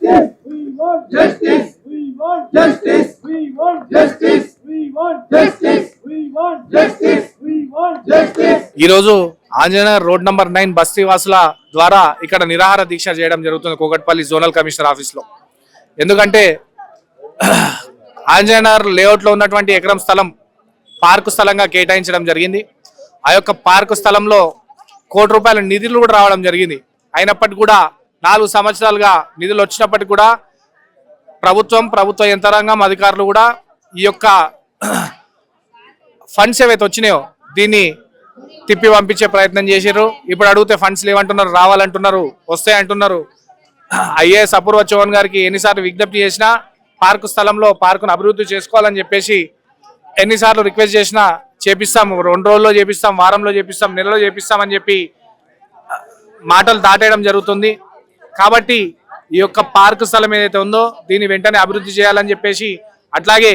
ఈ రోజు Anjaneya road number 9 బస్తీ వాసుల ద్వారా ఇక్కడ నిరాహార దీక్ష చేయడం జరుగుతుంది కూకట్పల్లి జోనల్ కమిషనర్ ఆఫీస్ లో. ఎందుకంటే ఆంజనేయ లేఅవుట్ లో ఉన్నటువంటి ఎకరం స్థలం పార్కు స్థలంగా కేటాయించడం జరిగింది. ఆ యొక్క పార్కు స్థలంలో ₹1 కోటి నిధులు కూడా రావడం జరిగింది. అయినప్పటికీ కూడా 4 సంవత్సరాలుగా నిధులు వచ్చినప్పటికీ కూడా ప్రభుత్వ యంత్రాంగం అధికారులు కూడా ఈ యొక్క ఫండ్స్ ఏవైతే వచ్చినాయో దీన్ని తిప్పి పంపించే ప్రయత్నం చేశారు. ఇప్పుడు అడిగితే ఫండ్స్ లేవంటున్నారు, రావాలంటున్నారు, వస్తాయంటున్నారు. ఐఏఎస్ అపూర్వ చౌహాన్ గారికి ఎన్నిసార్లు విజ్ఞప్తి చేసినా పార్కు స్థలంలో పార్కును అభివృద్ధి చేసుకోవాలని చెప్పేసి ఎన్నిసార్లు రిక్వెస్ట్ చేసినా చేపిస్తాం, 2 రోజుల్లో చేపిస్తాం, వారంలో చేపిస్తాం, నెలలో చేపిస్తామని చెప్పి మాటలు దాటేయడం జరుగుతుంది. కాబట్టి ఈ యొక్క పార్కు స్థలం ఏదైతే ఉందో దీన్ని వెంటనే అభివృద్ధి చేయాలని చెప్పేసి, అట్లాగే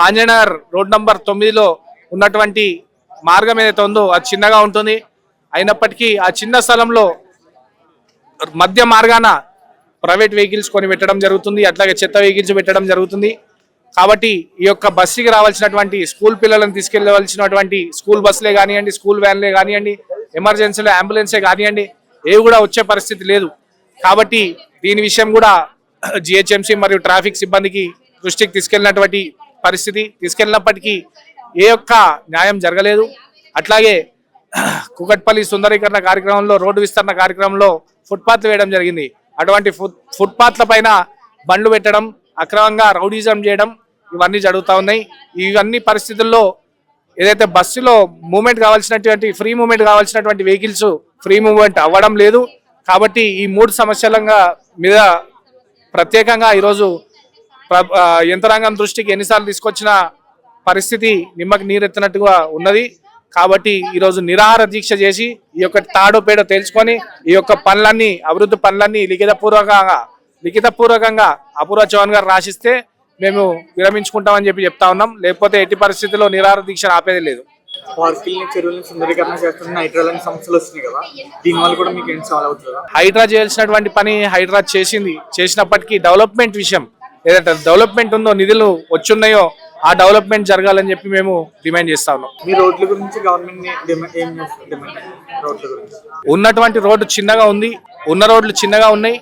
ఆంజనేయ రోడ్ నంబర్ 9లో ఉన్నటువంటి మార్గం ఏదైతే ఉందో అది చిన్నగా ఉంటుంది. అయినప్పటికీ ఆ చిన్న స్థలంలో మధ్య మార్గాన ప్రైవేట్ వెహికల్స్ కొని పెట్టడం జరుగుతుంది, అట్లాగే చెత్త వెహికల్స్ పెట్టడం జరుగుతుంది. కాబట్టి ఈ యొక్క బస్సుకి రావాల్సినటువంటి స్కూల్ పిల్లలను తీసుకెళ్లవలసినటువంటి స్కూల్ బస్సులే కానివ్వండి, స్కూల్ వ్యాన్లే కానివ్వండి, ఎమర్జెన్సీలో అంబులెన్సే కానివ్వండి, ఏవి కూడా వచ్చే పరిస్థితి లేదు. కాబట్టి దీని విషయం కూడా జిహెచ్ఎంసీ మరియు ట్రాఫిక్ సిబ్బందికి దృష్టికి తీసుకెళ్ళినప్పటికీ ఏ ఒక్క న్యాయం జరగలేదు. అట్లాగే కూకట్పల్లి సుందరీకరణ కార్యక్రమంలో, రోడ్డు విస్తరణ కార్యక్రమంలో ఫుట్పాత్లు వేయడం జరిగింది. అటువంటి ఫుట్పాత్ల పైన బండ్లు పెట్టడం, అక్రమంగా రౌడీజం చేయడం ఇవన్నీ జరుగుతూ ఉన్నాయి. ఇవన్నీ పరిస్థితుల్లో ఏదైతే బస్సులో మూవ్మెంట్ కావాల్సినటువంటి ఫ్రీ మూవ్మెంట్ కావాల్సినటువంటి వెహికల్స్ ఫ్రీ మూవ్మెంట్ అవ్వడం లేదు. కాబట్టి ఈ 3 సమస్యల మీద ప్రత్యేకంగా ఈరోజు యంత్రాంగం దృష్టికి ఎన్నిసార్లు తీసుకొచ్చిన పరిస్థితి నిమ్మకి నీరెత్తినట్టుగా ఉన్నది. కాబట్టి ఈరోజు నిరాహార దీక్ష చేసి ఈ యొక్క తాడో పేడో తెలుసుకొని ఈ యొక్క పనులన్నీ అభివృద్ధి పనులన్నీ లిఖితపూర్వకంగా అపూర్వ చౌహాన్ గారు రాసిస్తే మేము విరమించుకుంటామని చెప్తా ఉన్నాం. లేకపోతే ఎట్టి పరిస్థితుల్లో నిరాహార దీక్ష ఆపేది లేదు. హైడ్రా చేయాల్సినటువంటి పని హైడ్రా చేసినప్పటికీ డెవలప్మెంట్ విషయం ఏదైతే డెవలప్మెంట్ ఉందో, నిధులు వచ్చున్నాయో ఆ డెవలప్మెంట్ జరగాలని చెప్పి మేము డిమాండ్ చేస్తా ఉన్నాం. ఉన్నటువంటి రోడ్డు చిన్నగా ఉంది, ఉన్న రోడ్లు చిన్నగా ఉన్నాయి.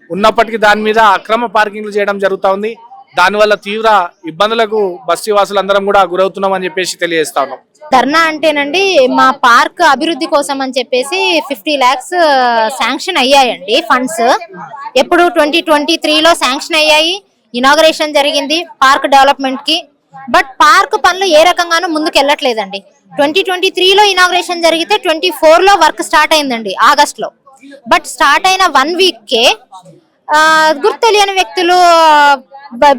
ఉన్నప్పటికీ దాని మీద అక్రమ పార్కింగ్లు చేయడం జరుగుతూ ఉంది. దానివల్ల తీవ్ర ఇబ్బందులకు బస్తీ వాసులందరం కూడా గురవుతున్నాం అని చెప్పేసి తెలియజేస్తా ఉన్నాం. ధర్నా అంటేనండి, మా పార్క్ అభివృద్ధి కోసం అని చెప్పేసి 50 lakhs శాంక్షన్ అయ్యాయండి ఫండ్స్. ఎప్పుడు 2023లో శాంక్షన్ అయ్యాయి, ఇనాగరేషన్ జరిగింది పార్క్ డెవలప్మెంట్ కి. బట్ పార్క్ పనులు ఏ రకంగానూ ముందుకు వెళ్ళట్లేదండి. 2023లో ఇనాగరేషన్ జరిగితే 24లో వర్క్ స్టార్ట్ అయిందండి ఆగస్ట్లో. బట్ స్టార్ట్ అయిన 1 weekకే గుర్తు తెలియని వ్యక్తులు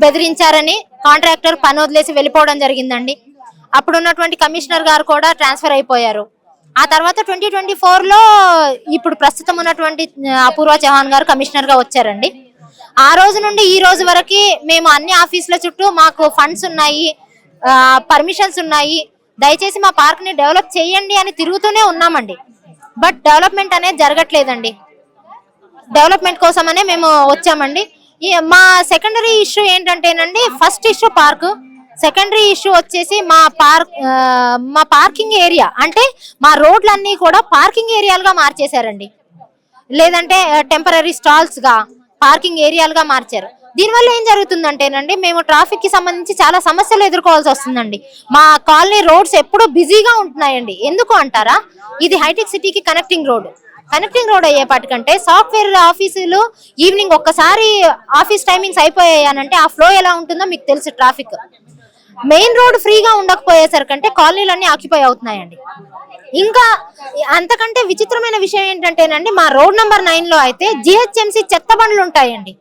బెదిరించారని కాంట్రాక్టర్ పని వదిలేసి వెళ్ళిపోవడం జరిగిందండి. అప్పుడు ఉన్నటువంటి కమిషనర్ గారు కూడా ట్రాన్స్ఫర్ అయిపోయారు. ఆ తర్వాత 2024లో ఇప్పుడు ప్రస్తుతం ఉన్నటువంటి అపూర్వ చౌహాన్ గారు కమిషనర్ గా వచ్చారండి. ఆ రోజు నుండి ఈ రోజు వరకు మేము అన్ని ఆఫీసుల చుట్టూ మాకు ఫండ్స్ ఉన్నాయి, పర్మిషన్స్ ఉన్నాయి, దయచేసి మా పార్క్ ని డెవలప్ చేయండి అని తిరుగుతూనే ఉన్నామండి. బట్ డెవలప్మెంట్ అనేది జరగట్లేదండి. డెవలప్మెంట్ కోసమనే మేము వచ్చామండి. మా సెకండరీ ఇష్యూ ఏంటంటేనండి, first issue park, secondary issue వచ్చేసి మా పార్కింగ్ ఏరియా. అంటే మా రోడ్లన్నీ కూడా పార్కింగ్ ఏరియాలుగా మార్చేశారండి, లేదంటే టెంపరీ స్టాల్స్ గా పార్కింగ్ ఏరియాలుగా మార్చారు. దీనివల్ల ఏం జరుగుతుందంటేనండి, మేము ట్రాఫిక్ కి సంబంధించి చాలా సమస్యలు ఎదుర్కోవాల్సి వస్తుందండి. మా కాలనీ రోడ్స్ ఎప్పుడూ బిజీగా ఉంటున్నాయండి. ఎందుకు అంటారా, ఇది హైటెక్ సిటీకి కనెక్టింగ్ రోడ్ అయ్యేపాటికంటే సాఫ్ట్వేర్ ఆఫీసులు ఈవినింగ్ ఒక్కసారి ఆఫీస్ టైమింగ్స్ అయిపోయాయనంటే ఆ ఫ్లో ఎలా ఉంటుందో మీకు తెలుసు. ట్రాఫిక్ మెయిన్ రోడ్ ఫ్రీగా ఉండకపోయేసరికంటే కాలనీలన్నీ ఆక్యుపై అవుతున్నాయండి. ఇంకా అంతకంటే విచిత్రమైన విషయం ఏంటంటేనండి, మా రోడ్ నంబర్ 9లో అయితే జిహెచ్ఎంసీ చెత్త బండ్లు ఉంటాయండి.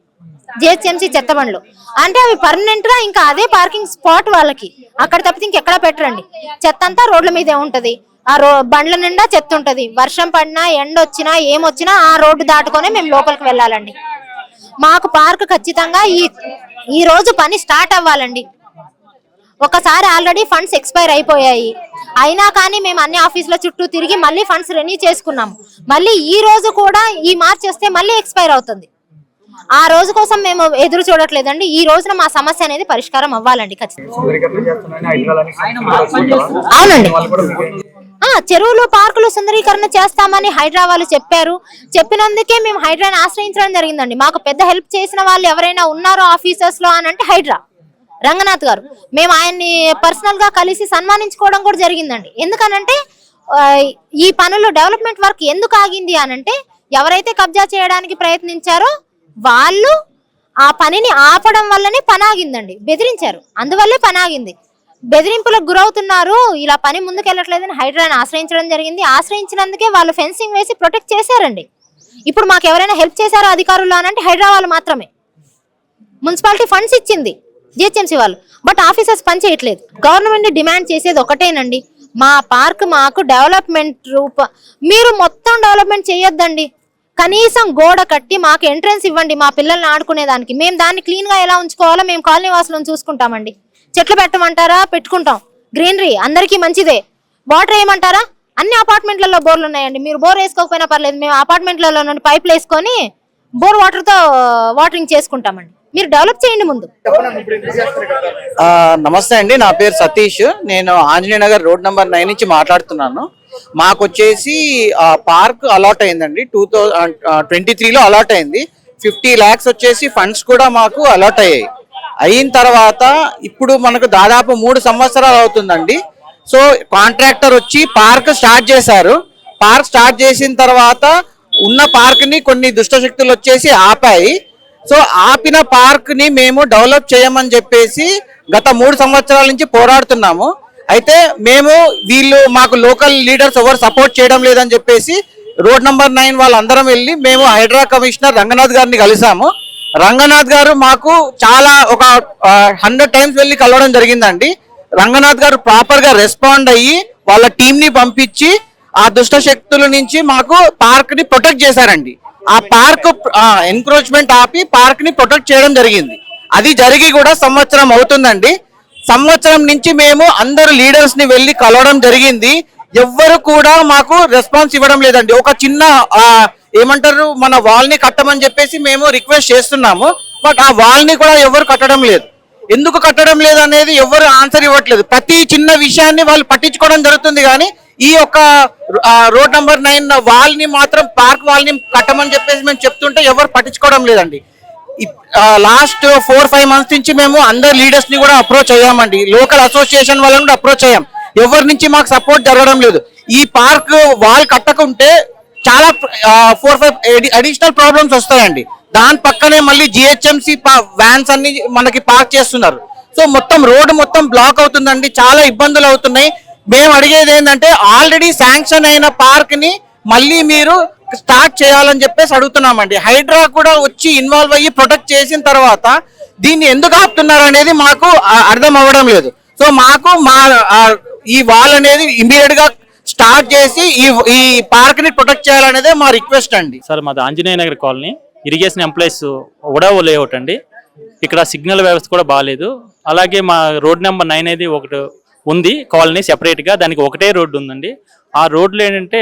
జిహెచ్ఎంసీ చెత్త బండ్లు అంటే అవి పర్మనెంట్ గా ఇంకా అదే పార్కింగ్ స్పాట్ వాళ్ళకి, అక్కడ తప్పితే ఇంకెక్కడా పెట్టరండి. చెత్త అంతా రోడ్ల మీదే ఉంటది. ఆ బండ్ల నిండా చెత్త ఉంటది. వర్షం పడినా ఎండ వచ్చినా ఏమొచ్చినా ఆ రోడ్డు దాటుకొని మేము లోపలికి వెళ్ళాలండి. మాకు పార్క్ ఖచ్చితంగా ఈ రోజు పని స్టార్ట్ అవ్వాలండి. ఒకసారి ఆల్రెడీ ఫండ్స్ ఎక్స్పైర్ అయిపోయాయి, అయినా కానీ మేము అన్ని ఆఫీసుల చుట్టూ తిరిగి మళ్ళీ ఫండ్స్ రెన్యూ చేసుకున్నాము. మళ్ళీ ఈ రోజు కూడా ఈ మార్చ్ వస్తే మళ్ళీ ఎక్స్పైర్ అవుతుంది. ఆ రోజు కోసం మేము ఎదురు చూడట్లేదండి. ఈ రోజున మా సమస్య అనేది పరిష్కారం అవ్వాలండి ఖచ్చితంగా. అవునండి, చెరువులు పార్కులు సుందరీకరణ చేస్తామని హైడ్రా వాళ్ళు చెప్పారు. చెప్పినందుకే మేము హైడ్రాని ఆశ్రయించడం జరిగిందండి. మాకు పెద్ద హెల్ప్ చేసిన వాళ్ళు ఎవరైనా ఉన్నారో ఆఫీసర్స్ లో అని అంటే హైడ్రా రంగనాథ్ గారు. మేము ఆయన్ని పర్సనల్ గా కలిసి సన్మానించుకోవడం కూడా జరిగిందండి. ఎందుకనంటే ఈ పనులు డెవలప్మెంట్ వర్క్ ఎందుకు ఆగింది అనంటే ఎవరైతే కబ్జా చేయడానికి ప్రయత్నించారో వాళ్ళు ఆ పనిని ఆపడం వల్లనే పని ఆగిందండి. బెదిరించారు, అందువల్లే పని ఆగింది. బెదిరింపులకు గురవుతున్నారు, ఇలా పని ముందుకెళ్ళట్లేదని హైడ్రాని ఆశ్రయించడం జరిగింది. ఆశ్రయించినందుకే వాళ్ళు ఫెన్సింగ్ వేసి ప్రొటెక్ట్ చేశారండి. ఇప్పుడు మాకు ఎవరైనా హెల్ప్ చేశారో అధికారులు అనంటే హైడ్రా వాళ్ళు మాత్రమే. మున్సిపాలిటీ ఫండ్స్ ఇచ్చింది జిహెచ్ఎంసీ వాళ్ళు, బట్ ఆఫీసర్స్ పని చేయట్లేదు. గవర్నమెంట్ డిమాండ్ చేసేది ఒకటేనండి, మా పార్క్ మాకు డెవలప్మెంట్ మీరు మొత్తం డెవలప్మెంట్ చేయొద్దండి, కనీసం గోడ కట్టి మాకు ఎంట్రన్స్ ఇవ్వండి మా పిల్లల్ని ఆడుకునేదానికి. మేము దాన్ని క్లీన్ గా ఎలా ఉంచుకోవాలో మేము కాలనీ వాసులను చూసుకుంటామండి. చెట్లు పెట్టమంటారా, పెట్టుకుంటాం, గ్రీనరీ అందరికీ మంచిదే. వాటర్ వేయమంటారా, అన్ని అపార్ట్మెంట్లలో బోర్లు ఉన్నాయండి. మీరు బోర్ వేసుకోకపోయినా పర్లేదు, మేము అపార్ట్మెంట్లలో నుండి పైపులు వేసుకొని బోర్ వాటర్ తో వాటరింగ్ చేసుకుంటామండి. మీరు డెవలప్ చేయండి ముందు. నమస్తే అండి, నా పేరు సతీష్. నేను ఆంజనేయ నగర్ రోడ్ నెంబర్ 9 నుంచి మాట్లాడుతున్నాను. మాకు వచ్చేసి పార్క్ అలాట్ అయిందండి. 2023లో అలాట్ అయింది. 50 lakhs వచ్చేసి ఫండ్స్ కూడా మాకు అలాట్ అయ్యాయి. అయిన తర్వాత ఇప్పుడు మనకు దాదాపు 3 సంవత్సరాలు అవుతుందండి. సో కాంట్రాక్టర్ వచ్చి పార్క్ స్టార్ట్ చేశారు. పార్క్ స్టార్ట్ చేసిన తర్వాత ఉన్న పార్క్ ని కొన్ని దుష్టశక్తులు వచ్చేసి ఆపాయి. సో ఆపిన పార్క్ ని మేము డెవలప్ చేయమని చెప్పేసి గత 3 సంవత్సరాల నుంచి పోరాడుతున్నాము. అయితే మేము వీళ్ళు మాకు లోకల్ లీడర్స్ ఎవరు సపోర్ట్ చేయడం లేదని చెప్పేసి రోడ్ నెంబర్ 9 వాళ్ళందరం వెళ్ళి మేము హైడ్రా కమిషనర్ రంగనాథ్ గారిని కలిసాము. రంగనాథ్ గారు మాకు చాలా ఒక 100 times వెళ్ళి కలవడం జరిగిందండి. రంగనాథ్ గారు ప్రాపర్ గా రెస్పాండ్ అయ్యి వాళ్ళ టీం ని పంపించి ఆ దుష్ట శక్తుల నుంచి మాకు పార్క్ ని ప్రొటెక్ట్ చేశారండి. ఆ పార్క్ ఎన్క్రోచ్మెంట్ ఆపి పార్క్ ని ప్రొటెక్ట్ చేయడం జరిగింది. అది జరిగి కూడా సంవత్సరం అవుతుందండి. సంవత్సరం నుంచి మేము అందరు లీడర్స్ ని వెళ్ళి కలవడం జరిగింది. ఎవ్వరు కూడా మాకు రెస్పాన్స్ ఇవ్వడం లేదండి. ఒక చిన్న ఏమంటారు మన వాల్ ని కట్టమని చెప్పేసి మేము రిక్వెస్ట్ చేస్తున్నాము, బట్ ఆ వాల్ ని కూడా ఎవరు కట్టడం లేదు. ఎందుకు కట్టడం లేదు అనేది ఎవరు ఆన్సర్ ఇవ్వట్లేదు. ప్రతి చిన్న విషయాన్ని వాళ్ళు పట్టించుకోవడం జరుగుతుంది, కానీ ఈ యొక్క రోడ్ నెంబర్ 9 వాల్ ని మాత్రం పార్క్ వాల్ ని కట్టమని చెప్పేసి మేము చెప్తుంటే ఎవరు పట్టించుకోవడం లేదండి. లాస్ట్ 4-5 months నుంచి మేము అందరు లీడర్స్ ని కూడా అప్రోచ్ అయ్యామండి. లోకల్ అసోసియేషన్ వాళ్ళని కూడా అప్రోచ్ అయ్యాం. ఎవరి నుంచి మాకు సపోర్ట్ జరగడం లేదు. ఈ పార్క్ వాల్ కట్టకుంటే చాలా 4-5 అడిషనల్ ప్రాబ్లమ్స్ వస్తాయండి. దాని పక్కనే మళ్ళీ జిహెచ్ఎంసీ వ్యాన్స్ అన్ని మనకి పార్క్ చేస్తున్నారు. సో మొత్తం రోడ్డు మొత్తం బ్లాక్ అవుతుందండి, చాలా ఇబ్బందులు అవుతున్నాయి. మేము అడిగేది ఏంటంటే ఆల్రెడీ శాంక్షన్ అయిన పార్క్ ని మళ్ళీ మీరు స్టార్ట్ చేయాలని చెప్పేసి అడుగుతున్నామండి. హైడ్రా కూడా వచ్చి ఇన్వాల్వ్ అయ్యి ప్రొటెక్ట్ చేసిన తర్వాత దీన్ని ఎందుకు ఆపుతున్నారు అనేది మాకు అర్థం అవ్వడం లేదు. సో మాకు ఈ వాల్ అనేది ఇమీడియట్ గా స్టార్ట్ చేసి ఈ పార్క్ ని ప్రొటెక్ట్ చేయాలనేదే మా రిక్వెస్ట్ అండి. సార్ మాది Anjaneya Nagar colony, irrigation employees ఉడావో లేఅవుట్ అండి. ఇక్కడ సిగ్నల్ వ్యవస్థ కూడా బాగాలేదు. అలాగే మా రోడ్ నెంబర్ 9 అనేది ఒకటి ఉంది కాలనీ సెపరేట్ గా, దానికి ఒకటే రోడ్డు ఉందండి. ఆ రోడ్లు ఏంటంటే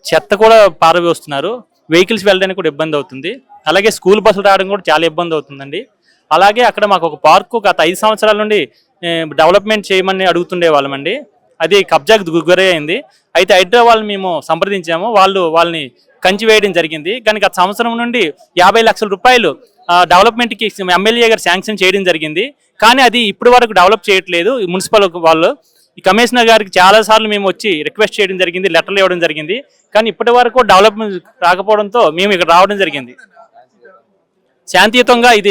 చెత్త కూడా పారవేస్తున్నారు, వెహికల్స్ వెళ్ళడానికి కూడా ఇబ్బంది అవుతుంది. అలాగే స్కూల్ బస్సులు రావడం కూడా చాలా ఇబ్బంది అవుతుందండి. అలాగే అక్కడ మాకు ఒక పార్కు గత 5 సంవత్సరాల నుండి డెవలప్మెంట్ చేయమని అడుగుతుండే వాళ్ళమండి. అది కబ్జాకు గురైంది. అయితే హైడ్రా వాళ్ళని మేము సంప్రదించాము, వాళ్ళని కంచి వేయడం జరిగింది. కానీ గత సంవత్సరం నుండి 50 లక్షల రూపాయలు డెవలప్మెంట్కి ఎమ్మెల్యే గారు శాంక్షన్ చేయడం జరిగింది. కానీ అది ఇప్పటి వరకు డెవలప్ చేయట్లేదు మున్సిపల్ వాళ్ళు. ఈ కమిషనర్ గారికి చాలా సార్లు మేము వచ్చి రిక్వెస్ట్ చేయడం జరిగింది, లెటర్లు ఇవ్వడం జరిగింది. కానీ ఇప్పటి వరకు డెవలప్మెంట్ రాకపోవడంతో మేము ఇక్కడ రావడం జరిగింది. శాంతియుతంగా ఇది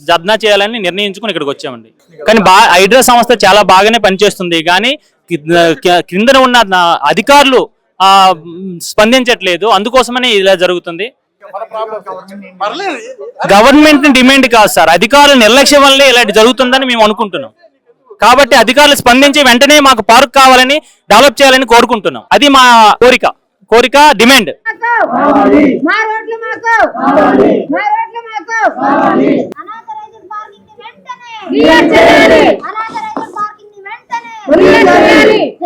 జర్నా చేయాలని నిర్ణయించుకుని ఇక్కడికి వచ్చామండి. కానీ హైడ్రా సంస్థ చాలా బాగానే పనిచేస్తుంది, కానీ కింద ఉన్న అధికారులు స్పందించట్లేదు. అందుకోసమనే ఇలా జరుగుతుంది. గవర్నమెంట్ డిమాండ్ కాదు సార్, అధికారుల నిర్లక్ష్యం వల్లే ఇలాంటి జరుగుతుందని మేము అనుకుంటున్నాం. కాబట్టి అధికారులు స్పందించి వెంటనే మాకు పార్క్ కావాలని, డెవలప్ చేయాలని కోరుకుంటున్నాం. అది మా కోరిక డిమాండ్.